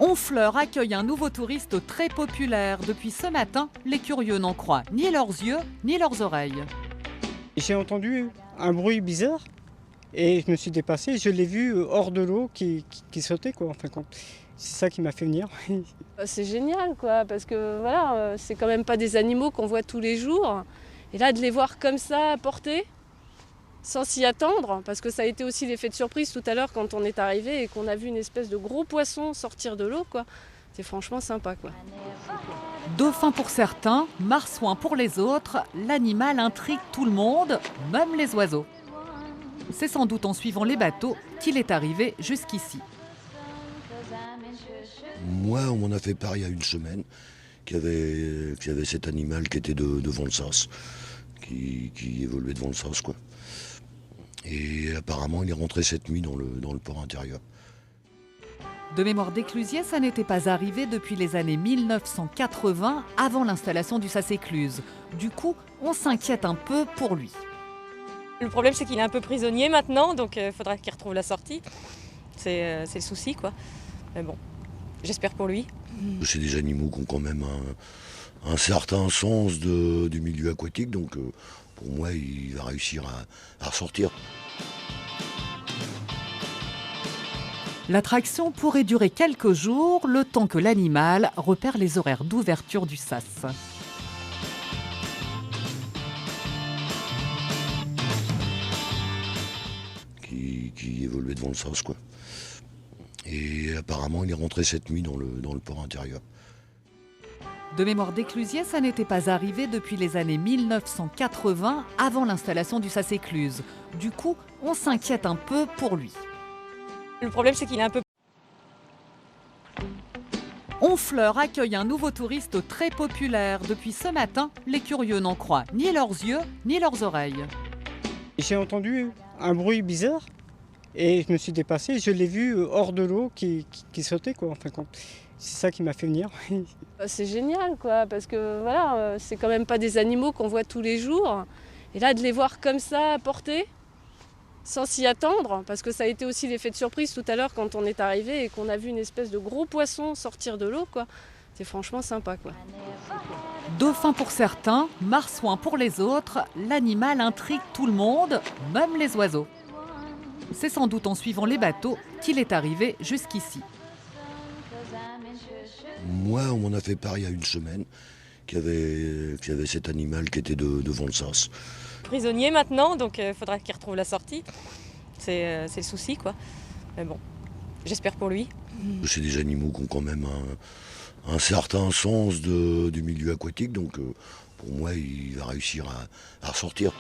Honfleur accueille un nouveau touriste très populaire. Depuis ce matin, les curieux n'en croient ni leurs yeux ni leurs oreilles. J'ai entendu un bruit bizarre et je me suis dépassé. Je l'ai vu hors de l'eau qui sautait, quoi, en fin de compte. C'est ça qui m'a fait venir. C'est génial, quoi, parce que voilà, c'est quand même pas des animaux qu'on voit tous les jours. Et là, de les voir comme ça, portés, sans s'y attendre, parce que ça a été aussi l'effet de surprise tout à l'heure quand on est arrivé et qu'on a vu une espèce de gros poisson sortir de l'eau, quoi. C'est franchement sympa, quoi. Dauphin pour certains, marsouin pour les autres, l'animal intrigue tout le monde, même les oiseaux. C'est sans doute en suivant les bateaux qu'il est arrivé jusqu'ici. Moi, on m'en a fait part il y a une semaine qu'il y avait cet animal qui était devant le sas, qui évoluait devant le sas, quoi. Et apparemment, il est rentré cette nuit dans le port intérieur. De mémoire d'éclusier, ça n'était pas arrivé depuis les années 1980, avant l'installation du sas écluse. Du coup, on s'inquiète un peu pour lui. Le problème, c'est qu'il est un peu prisonnier maintenant, donc il faudra qu'il retrouve la sortie. C'est le souci, quoi. Mais bon, j'espère pour lui. C'est des animaux qui ont quand même un certain sens du milieu aquatique, donc pour moi, il va réussir à ressortir. L'attraction pourrait durer quelques jours, le temps que l'animal repère les horaires d'ouverture du sas. Qui évoluait devant le sas, quoi. Et apparemment, il est rentré cette nuit dans le port intérieur. De mémoire d'éclusier, ça n'était pas arrivé depuis les années 1980, avant l'installation du sas écluse. Du coup, on s'inquiète un peu pour lui. Le problème, c'est qu'il est un peu... Honfleur accueille un nouveau touriste très populaire. Depuis ce matin, les curieux n'en croient ni leurs yeux ni leurs oreilles. J'ai entendu un bruit bizarre et je me suis dépassé. Je l'ai vu hors de l'eau qui sautait, quoi, en fin de compte. C'est ça qui m'a fait venir. C'est génial, quoi, parce que voilà, c'est quand même pas des animaux qu'on voit tous les jours. Et là, de les voir comme ça, portés, sans s'y attendre, parce que ça a été aussi l'effet de surprise tout à l'heure quand on est arrivé et qu'on a vu une espèce de gros poisson sortir de l'eau, quoi. C'est franchement sympa, quoi. Dauphin pour certains, marsouin pour les autres, l'animal intrigue tout le monde, même les oiseaux. C'est sans doute en suivant les bateaux qu'il est arrivé jusqu'ici. Moi, on m'en a fait part il y a une semaine qu'il y avait cet animal qui était devant le sas. prisonnier maintenant, donc il faudra qu'il retrouve la sortie. C'est le souci, quoi. Mais bon, j'espère pour lui. C'est des animaux qui ont quand même un certain sens du milieu aquatique, donc pour moi, il va réussir à ressortir.